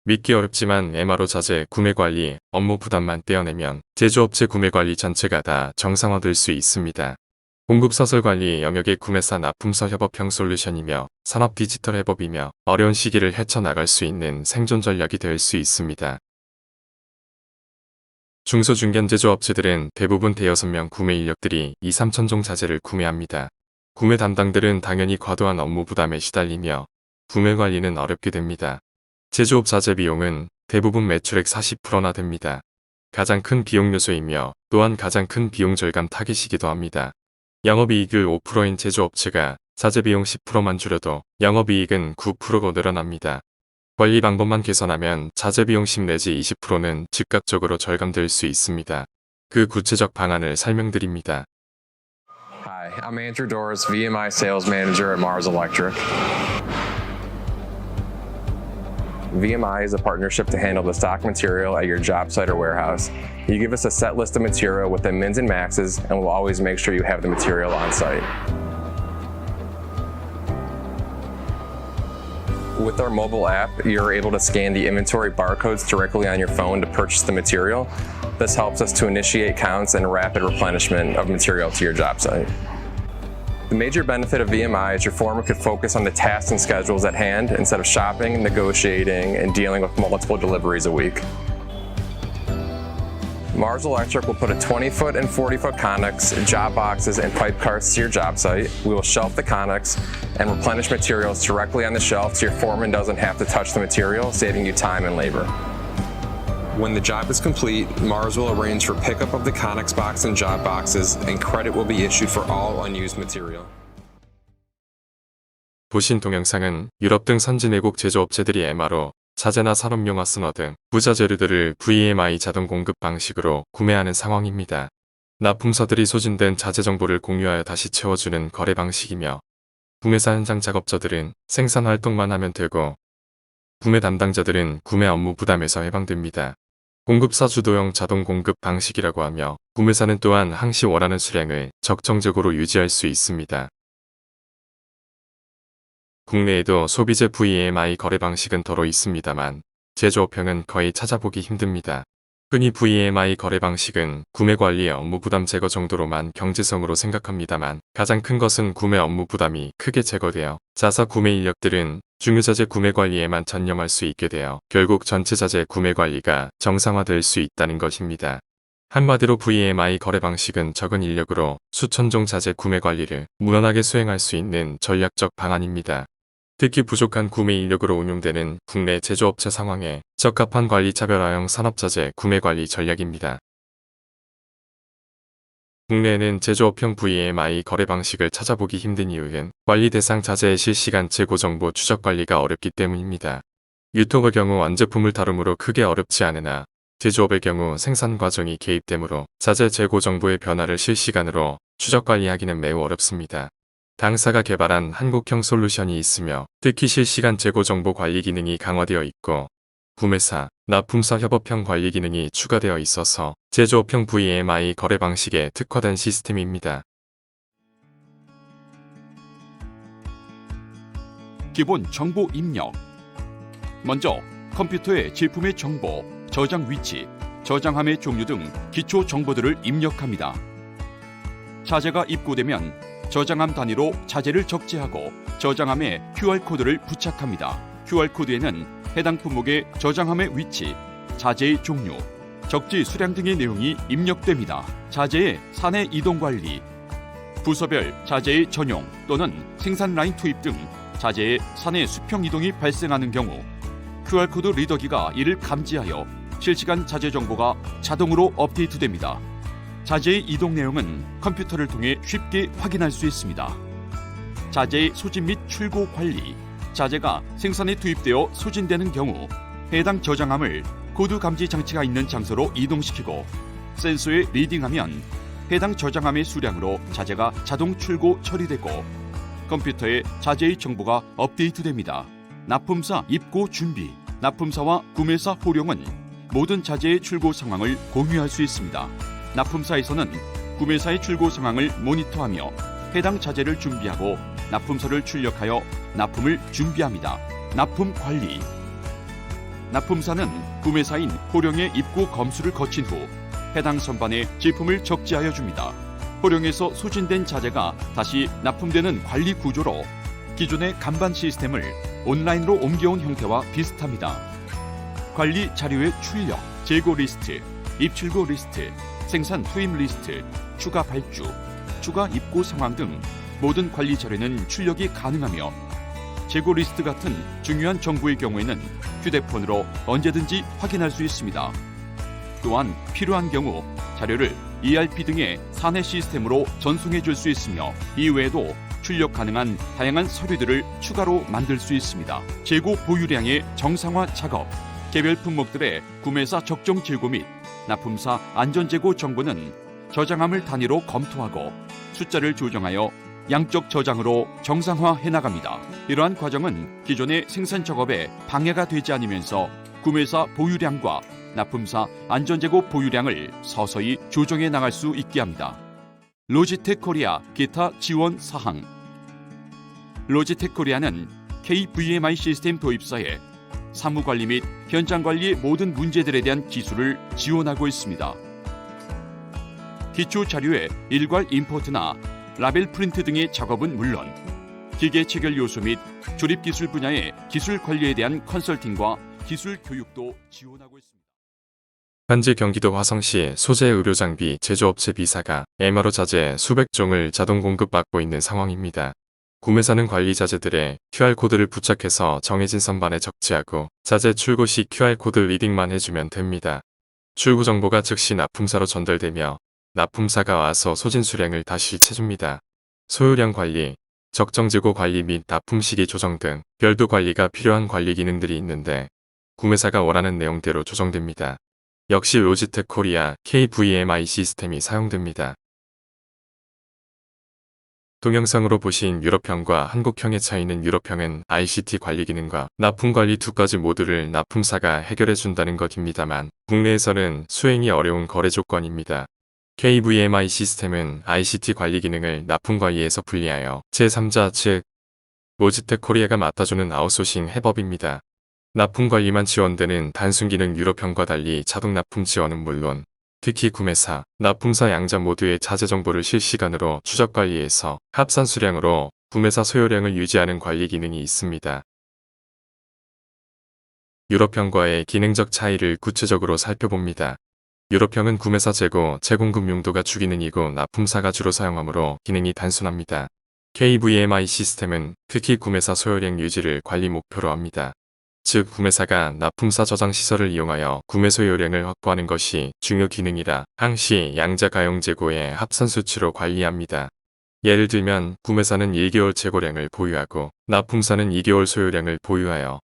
믿기 어렵지만 MRO 자재 구매 관리, 업무 부담만 떼어내면 제조업체 구매 관리 전체가 다 정상화될 수 있습니다. 공급 서술 관리 영역의 구매사 납품서 협업형 솔루션이며 산업 디지털 협업이며 어려운 시기를 헤쳐나갈 수 있는 생존 전략이 될 수 있습니다. 중소중견 제조업체들은 대부분 대여섯 명 구매 인력들이 2, 3천 종 자재를 구매합니다. 구매 담당들은 당연히 과도한 업무 부담에 시달리며 구매 관리는 어렵게 됩니다. 제조업 자재 비용은 대부분 매출액 40%나 됩니다. 가장 큰 비용 요소이며 또한 가장 큰 비용 절감 타깃이기도 합니다. 영업이익을 5%인 제조업체가 자재 비용 10%만 줄여도 영업이익은 9%가 늘어납니다. 관리 방법만 개선하면 자재 비용 10 내지 20%는 즉각적으로 절감될 수 있습니다. 그 구체적 방안을 설명드립니다. Hi, I'm Andrew Doris, VMI Sales Manager at Mars Electric. VMI is a partnership to handle the stock material at your job site or warehouse. You give us a set list of material with the mins and maxes, and we'll always make sure you have the material on site. With our mobile app, you're able to scan the inventory barcodes directly on your phone to purchase the material. This helps us to initiate counts and rapid replenishment of material to your job site. The major benefit of VMI is your foreman could focus on the tasks and schedules at hand instead of shopping, negotiating, and dealing with multiple deliveries a week. Mars Electric will put a 20-foot and 40-foot Connex, job boxes, and pipe carts to your job site. We will shelf the Connex and replenish materials directly on the shelf so your foreman doesn't have to touch the material, saving you time and labor. When the job is complete, Mars will arrange for pickup of the Connex box and job boxes, and credit will be issued for all unused material. 보신 동영상은 유럽 등 선진외국 제조업체들이 MRO, 자재나 산업용화 스너 등 부자재료들을 VMI 자동 공급 방식으로 구매하는 상황입니다. 납품서들이 소진된 자재 정보를 공유하여 다시 채워주는 거래 방식이며 구매사 현장 작업자들은 생산 활동만 하면 되고 구매 담당자들은 구매 업무 부담에서 해방됩니다. 공급사 주도형 자동 공급 방식이라고 하며 구매사는 또한 항시 원하는 수량을 적정적으로 유지할 수 있습니다. 국내에도 소비재 VMI 거래 방식은 더러 있습니다만 제조업형은 거의 찾아보기 힘듭니다. 흔히 VMI 거래 방식은 구매 관리 업무 부담 제거 정도로만 경제성으로 생각합니다만 가장 큰 것은 구매 업무 부담이 크게 제거되어 자사 구매 인력들은 중요자재 구매 관리에만 전념할 수 있게 되어 결국 전체 자재 구매 관리가 정상화될 수 있다는 것입니다. 한마디로 VMI 거래 방식은 적은 인력으로 수천 종 자재 구매 관리를 무난하게 수행할 수 있는 전략적 방안입니다. 특히 부족한 구매 인력으로 운용되는 국내 제조업체 상황에 적합한 관리 차별화형 산업자재 구매 관리 전략입니다. 국내에는 제조업형 VMI 거래 방식을 찾아보기 힘든 이유는 관리 대상 자재의 실시간 재고 정보 추적 관리가 어렵기 때문입니다. 유통의 경우 완제품을 다루므로 크게 어렵지 않으나 제조업의 경우 생산 과정이 개입되므로 자재 재고 정보의 변화를 실시간으로 추적 관리하기는 매우 어렵습니다. 당사가 개발한 한국형 솔루션이 있으며 특히 실시간 재고 정보 관리 기능이 강화되어 있고 구매사, 납품사 협업형 관리 기능이 추가되어 있어서 제조업형 VMI 거래 방식에 특화된 시스템입니다. 기본 정보 입력. 먼저 컴퓨터에 제품의 정보, 저장 위치, 저장함의 종류 등 기초 정보들을 입력합니다. 자재가 입고되면 저장함 단위로 자재를 적재하고 저장함에 QR코드를 부착합니다. QR코드에는 해당 품목의 저장함의 위치, 자재의 종류, 적재 수량 등의 내용이 입력됩니다. 자재의 사내 이동 관리, 부서별 자재의 전용 또는 생산 라인 투입 등 자재의 사내 수평 이동이 발생하는 경우 QR코드 리더기가 이를 감지하여 실시간 자재 정보가 자동으로 업데이트됩니다. 자재의 이동 내용은 컴퓨터를 통해 쉽게 확인할 수 있습니다. 자재의 소진 및 출고 관리. 자재가 생산에 투입되어 소진되는 경우 해당 저장함을 코드 감지 장치가 있는 장소로 이동시키고 센서에 리딩하면 해당 저장함의 수량으로 자재가 자동 출고 처리되고 컴퓨터에 자재의 정보가 업데이트됩니다. 납품사 입고 준비. 납품사와 구매사 호령은 모든 자재의 출고 상황을 공유할 수 있습니다. 납품사에서는 구매사의 출고 상황을 모니터하며 해당 자재를 준비하고 납품서를 출력하여 납품을 준비합니다. 납품 관리. 납품사는 구매사인 호령의 입고 검수를 거친 후 해당 선반에 제품을 적재하여 줍니다. 호령에서 소진된 자재가 다시 납품되는 관리 구조로 기존의 간반 시스템을 온라인으로 옮겨온 형태와 비슷합니다. 관리 자료의 출력, 재고 리스트, 입출고 리스트, 생산 투입 리스트, 추가 발주, 추가 입고 상황 등 모든 관리 자료는 출력이 가능하며 재고 리스트 같은 중요한 정보의 경우에는 휴대폰으로 언제든지 확인할 수 있습니다. 또한 필요한 경우 자료를 ERP 등의 사내 시스템으로 전송해 줄 수 있으며 이외에도 출력 가능한 다양한 서류들을 추가로 만들 수 있습니다. 재고 보유량의 정상화 작업, 개별 품목들의 구매사 적정 재고 및 납품사 안전재고 정보는 저장함을 단위로 검토하고 숫자를 조정하여 양적 저장으로 정상화해 나갑니다. 이러한 과정은 기존의 생산 작업에 방해가 되지 않으면서 구매사 보유량과 납품사 안전재고 보유량을 서서히 조정해 나갈 수 있게 합니다. 로지텍 코리아 기타 지원 사항. 로지텍 코리아는 KVMI 시스템 도입사에 사무관리 및 현장 관리의 모든 문제들에 대한 기술을 지원하고 있습니다. 기초 자료의 일괄 임포트나 라벨 프린트 등의 작업은 물론 기계 체결 요소 및 조립 기술 분야의 기술 관리에 대한 컨설팅과 기술 교육도 지원하고 있습니다. 현재 경기도 화성시 소재 의료장비 제조업체 B사가 MRO 자재 수백 종을 자동 공급받고 있는 상황입니다. 구매사는 관리 자재들에 QR코드를 부착해서 정해진 선반에 적재하고 자재 출고 시 QR코드 리딩만 해주면 됩니다. 출고 정보가 즉시 납품사로 전달되며 납품사가 와서 소진 수량을 다시 채줍니다. 소요량 관리, 적정 재고 관리 및 납품 시기 조정 등 별도 관리가 필요한 관리 기능들이 있는데 구매사가 원하는 내용대로 조정됩니다. 역시 로지텍 코리아 KVMI 시스템이 사용됩니다. 동영상으로 보신 유럽형과 한국형의 차이는 유럽형은 ICT 관리 기능과 납품 관리 두 가지 모두를 납품사가 해결해 준다는 것입니다만 국내에서는 수행이 어려운 거래 조건입니다. KVMI 시스템은 ICT 관리 기능을 납품 관리에서 분리하여 제3자 즉 로지텍 코리아가 맡아주는 아웃소싱 해법입니다. 납품 관리만 지원되는 단순 기능 유럽형과 달리 자동 납품 지원은 물론 특히 구매사, 납품사 양자 모두의 자재 정보를 실시간으로 추적 관리해서 합산 수량으로 구매사 소요량을 유지하는 관리 기능이 있습니다. 유럽형과의 기능적 차이를 구체적으로 살펴봅니다. 유럽형은 구매사 재고, 재공급 용도가 주기능이고 납품사가 주로 사용하므로 기능이 단순합니다. KVMI 시스템은 특히 구매사 소요량 유지를 관리 목표로 합니다. 즉 구매사가 납품사 저장 시설을 이용하여 구매 소요량을 확보하는 것이 중요 기능이라 항시 양자 가용 재고의 합산 수치로 관리합니다. 예를 들면 구매사는 1개월 재고량을 보유하고 납품사는 2개월 소요량을 보유하여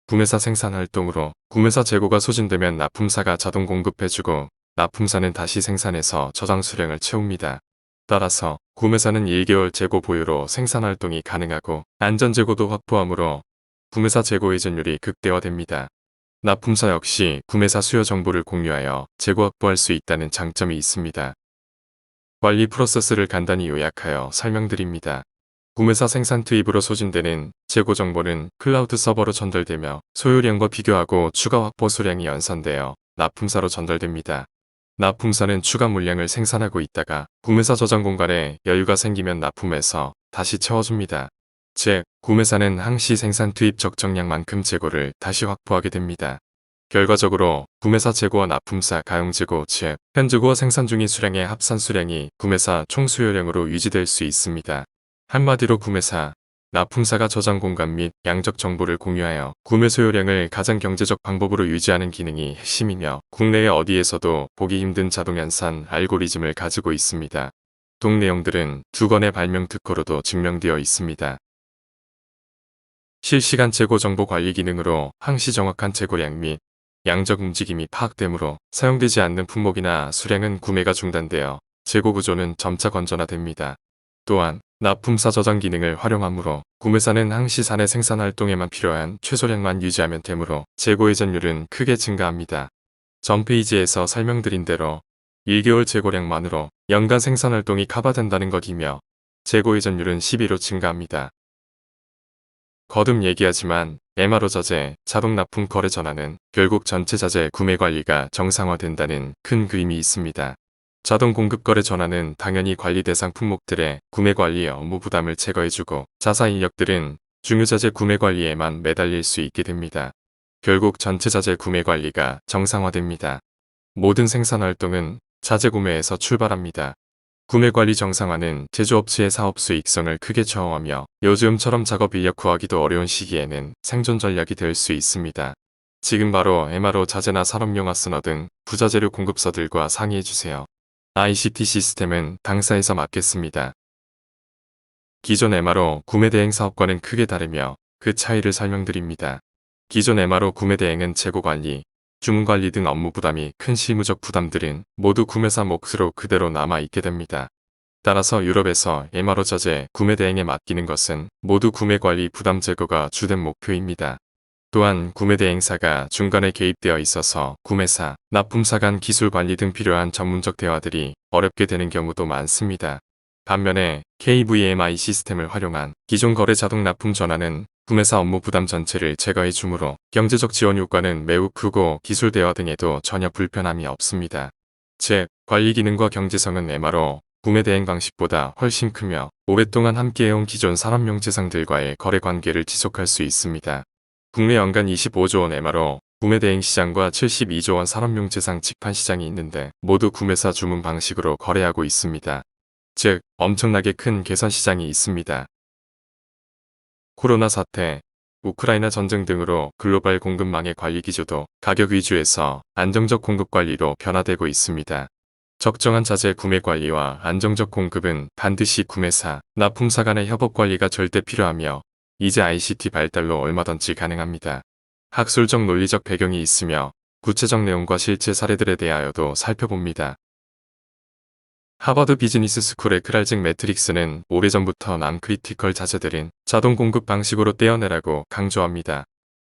구매사 생산 활동으로 구매사 재고가 소진되면 납품사가 자동 공급해주고 납품사는 다시 생산해서 저장 수량을 채웁니다. 따라서 구매사는 1개월 재고 보유로 생산 활동이 가능하고 안전 재고도 확보하므로 구매사 재고 회전율이 극대화됩니다. 납품사 역시 구매사 수요 정보를 공유하여 재고 확보할 수 있다는 장점이 있습니다. 관리 프로세스를 간단히 요약하여 설명드립니다. 구매사 생산 투입으로 소진되는 재고 정보는 클라우드 서버로 전달되며 소요량과 비교하고 추가 확보 수량이 연산되어 납품사로 전달됩니다. 납품사는 추가 물량을 생산하고 있다가 구매사 저장 공간에 여유가 생기면 납품해서 다시 채워줍니다. 즉, 구매사는 항시 생산 투입 적정량만큼 재고를 다시 확보하게 됩니다. 결과적으로 구매사 재고와 납품사 가용 재고 즉 현재고와 생산 중인 수량의 합산 수량이 구매사 총 수요량으로 유지될 수 있습니다. 한마디로 구매사, 납품사가 저장 공간 및 양적 정보를 공유하여 구매 소요량을 가장 경제적 방법으로 유지하는 기능이 핵심이며 국내의 어디에서도 보기 힘든 자동 연산 알고리즘을 가지고 있습니다. 동 내용들은 두 건의 발명 특허로도 증명되어 있습니다. 실시간 재고 정보 관리 기능으로 항시 정확한 재고량 및 양적 움직임이 파악되므로 사용되지 않는 품목이나 수량은 구매가 중단되어 재고 구조는 점차 건전화됩니다. 또한 납품사 저장 기능을 활용하므로 구매사는 항시 사내 생산 활동에만 필요한 최소량만 유지하면 되므로 재고 회전율은 크게 증가합니다. 전 페이지에서 설명드린 대로 1개월 재고량만으로 연간 생산 활동이 커버된다는 것이며 재고 회전율은 12로 증가합니다. 거듭 얘기하지만 MRO 자재, 자동 납품 거래 전환은 결국 전체 자재 구매 관리가 정상화된다는 큰 그림이 있습니다. 자동 공급 거래 전환은 당연히 관리 대상 품목들의 구매 관리 업무 부담을 제거해주고 자사 인력들은 중요자재 구매 관리에만 매달릴 수 있게 됩니다. 결국 전체 자재 구매 관리가 정상화됩니다. 모든 생산 활동은 자재 구매에서 출발합니다. 구매 관리 정상화는 제조업체의 사업 수익성을 크게 저하하며 요즘처럼 작업 인력 구하기도 어려운 시기에는 생존 전략이 될 수 있습니다. 지금 바로 MRO 자재나 산업용화 선어 등 부자재료 공급사들과 상의해주세요. ICT 시스템은 당사에서 맡겠습니다. 기존 MRO 구매 대행 사업과는 크게 다르며 그 차이를 설명드립니다. 기존 MRO 구매 대행은 재고 관리, 주문 관리 등 업무 부담이 큰 실무적 부담들은 모두 구매사 몫으로 그대로 남아있게 됩니다. 따라서 유럽에서 MRO 자재 구매 대행에 맡기는 것은 모두 구매 관리 부담 제거가 주된 목표입니다. 또한 구매 대행사가 중간에 개입되어 있어서 구매사, 납품사 간 기술 관리 등 필요한 전문적 대화들이 어렵게 되는 경우도 많습니다. 반면에 KVMI 시스템을 활용한 기존 거래 자동 납품 전환은 구매사 업무 부담 전체를 제거해 주므로 경제적 지원 효과는 매우 크고 기술 대화 등에도 전혀 불편함이 없습니다. 즉, 관리 기능과 경제성은 MRO 구매 대행 방식보다 훨씬 크며 오랫동안 함께해온 기존 산업용 재상들과의 거래 관계를 지속할 수 있습니다. 국내 연간 25조 원 MRO 구매 대행 시장과 72조 원 산업용 재상 직판 시장이 있는데 모두 구매사 주문 방식으로 거래하고 있습니다. 즉, 엄청나게 큰 개선 시장이 있습니다. 코로나 사태, 우크라이나 전쟁 등으로 글로벌 공급망의 관리 기조도 가격 위주에서 안정적 공급 관리로 변화되고 있습니다. 적정한 자재 구매 관리와 안정적 공급은 반드시 구매사, 납품사 간의 협업 관리가 절대 필요하며 이제 ICT 발달로 얼마든지 가능합니다. 학술적 논리적 배경이 있으며 구체적 내용과 실제 사례들에 대하여도 살펴봅니다. 하버드 비즈니스 스쿨의 크랄직 매트릭스는 오래전부터 남크리티컬 자재들은 자동 공급 방식으로 떼어내라고 강조합니다.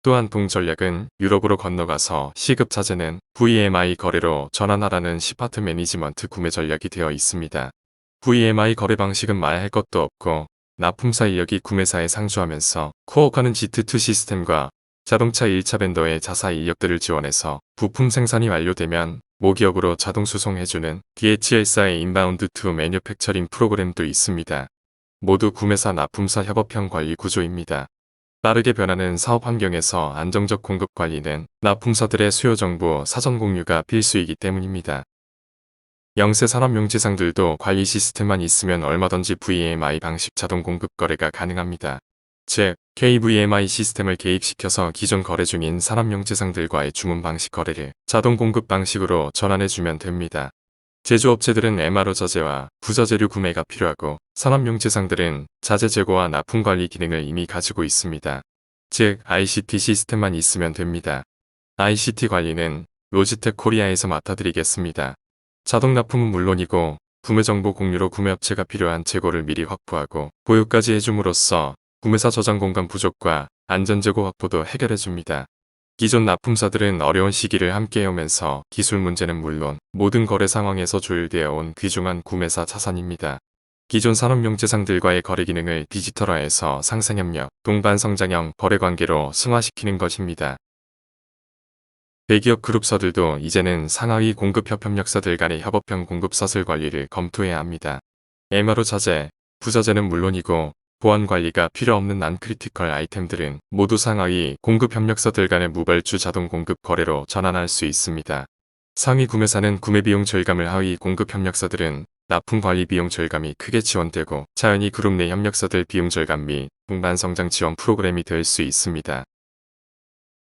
또한 동전략은 유럽으로 건너가서 C급 자재는 VMI 거래로 전환하라는 시파트 매니지먼트 구매 전략이 되어 있습니다. VMI 거래 방식은 말할 것도 없고 납품사 인력이 구매사에 상주하면서 코어하는 G2 시스템과 자동차 1차 벤더의 자사 인력들을 지원해서 부품 생산이 완료되면 모기업으로 자동 수송해주는 DHL4의 인바운드 투 매뉴팩처링 프로그램도 있습니다. 모두 구매사 납품사 협업형 관리 구조입니다. 빠르게 변하는 사업 환경에서 안정적 공급 관리는 납품사들의 수요 정보 사전 공유가 필수이기 때문입니다. 영세 산업용 재상들도 관리 시스템만 있으면 얼마든지 VMI 방식 자동 공급 거래가 가능합니다. 즉, KVMI 시스템을 개입시켜서 기존 거래 중인 산업용 재상들과의 주문 방식 거래를 자동 공급 방식으로 전환해주면 됩니다. 제조업체들은 MRO 자재와 부자재료 구매가 필요하고 산업용 재상들은 자재 재고와 납품 관리 기능을 이미 가지고 있습니다. 즉, ICT 시스템만 있으면 됩니다. ICT 관리는 로지텍 코리아에서 맡아드리겠습니다. 자동 납품은 물론이고 구매 정보 공유로 구매업체가 필요한 재고를 미리 확보하고 보유까지 해줌으로써 구매사 저장 공간 부족과 안전재고 확보도 해결해줍니다. 기존 납품사들은 어려운 시기를 함께해오면서 기술 문제는 물론 모든 거래 상황에서 조율되어 온 귀중한 구매사 자산입니다. 기존 산업용 재상들과의 거래 기능을 디지털화해서 상생협력, 동반성장형 거래관계로 승화시키는 것입니다. 대기업 그룹사들도 이제는 상하위 공급 협력사들 간의 협업형 공급 사슬 관리를 검토해야 합니다. MRO 자재, 부자재는 물론이고 보안 관리가 필요 없는 난크리티컬 아이템들은 모두 상하위 공급 협력사들 간의 무발주 자동 공급 거래로 전환할 수 있습니다. 상위 구매사는 구매 비용 절감을 하위 공급 협력사들은 납품 관리 비용 절감이 크게 지원되고 자연히 그룹 내 협력사들 비용 절감 및 동반 성장 지원 프로그램이 될 수 있습니다.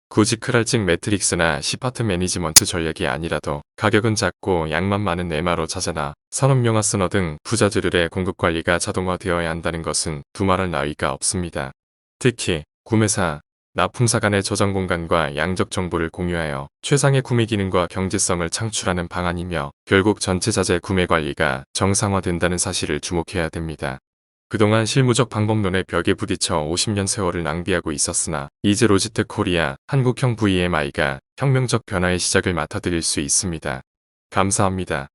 굳이 크랄직 매트릭스나 시파트 매니지먼트 전략이 아니라도 가격은 작고 양만 많은 MRO 자재나 산업용화 선어 등 부자재료의 공급 관리가 자동화되어야 한다는 것은 두말할 나위가 없습니다. 특히 구매사, 납품사 간의 저장 공간과 양적 정보를 공유하여 최상의 구매 기능과 경제성을 창출하는 방안이며 결국 전체 자재 구매 관리가 정상화된다는 사실을 주목해야 됩니다. 그동안 실무적 방법론의 벽에 부딪혀 50년 세월을 낭비하고 있었으나 이제 로지텍 코리아 한국형 VMI가 혁명적 변화의 시작을 맡아드릴 수 있습니다. 감사합니다.